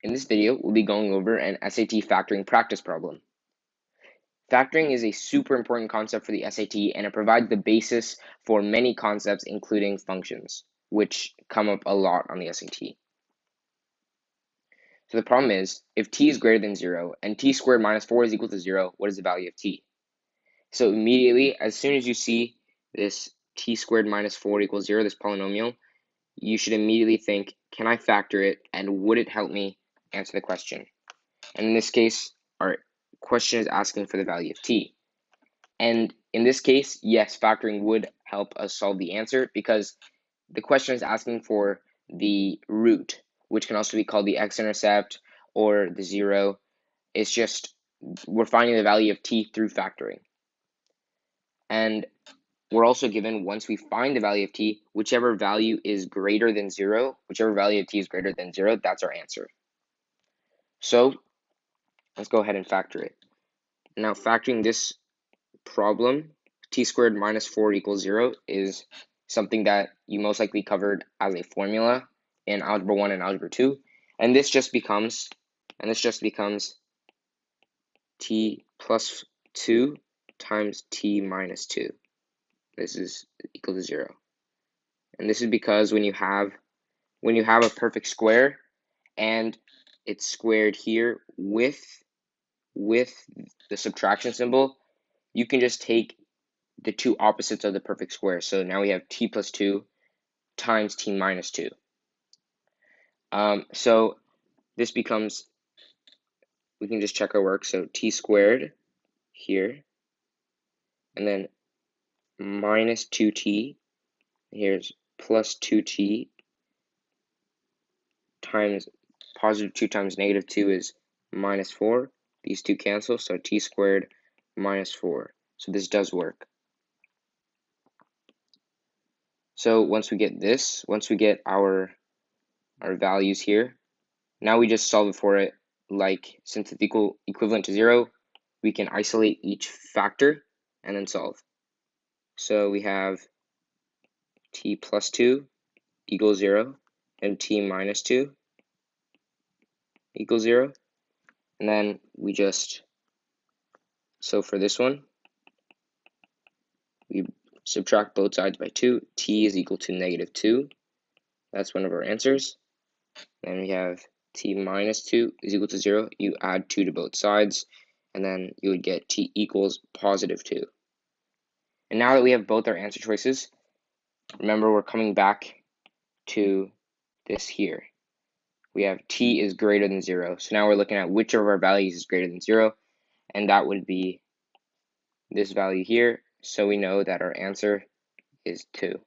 In this video, we'll be going over an SAT factoring practice problem. Factoring is a super important concept for the SAT, and it provides the basis for many concepts, including functions, which come up a lot on the SAT. So the problem is, if t is greater than 0 and t squared minus 4 is equal to 0, what is the value of t? So immediately, as soon as you see this t squared minus 4 equals 0, this polynomial, you should immediately think, can I factor it, and would it help me answer the question? And in this case, our question is asking for the value of t. And in this case, yes, factoring would help us solve the answer because the question is asking for the root, which can also be called the x-intercept or the 0. It's just we're finding the value of t through factoring. And we're also given, once we find the value of t, whichever value is greater than 0, whichever value of t is greater than 0, that's our answer. So let's go ahead and factor it. Now, factoring this problem, t squared minus 4 equals 0 is something that you most likely covered as a formula in Algebra 1 and Algebra 2. And this just becomes t plus 2 times t minus 2. This is equal to 0. And this is because when you have a perfect square and it's squared here with the subtraction symbol, you can just take the two opposites of the perfect square. So now we have t plus 2 times t minus 2. So this becomes, we can just check our work. So t squared here, and then minus 2t, here's plus 2t times positive 2 times negative 2 is minus 4. These two cancel, so t squared minus 4. So this does work. So once we get our values here, now we just solve for it like, since it's equivalent to 0, we can isolate each factor and then solve. So we have t plus 2 equals 0 and t minus 2 equals 0. And then we so for this one, we subtract both sides by 2. T is equal to negative 2. That's one of our answers. Then we have t minus 2 is equal to 0. You add 2 to both sides, and then you would get t equals positive 2. And now that we have both our answer choices, remember we're coming back to this here. We have t is greater than 0. So now we're looking at which of our values is greater than 0, and that would be this value here. So we know that our answer is 2.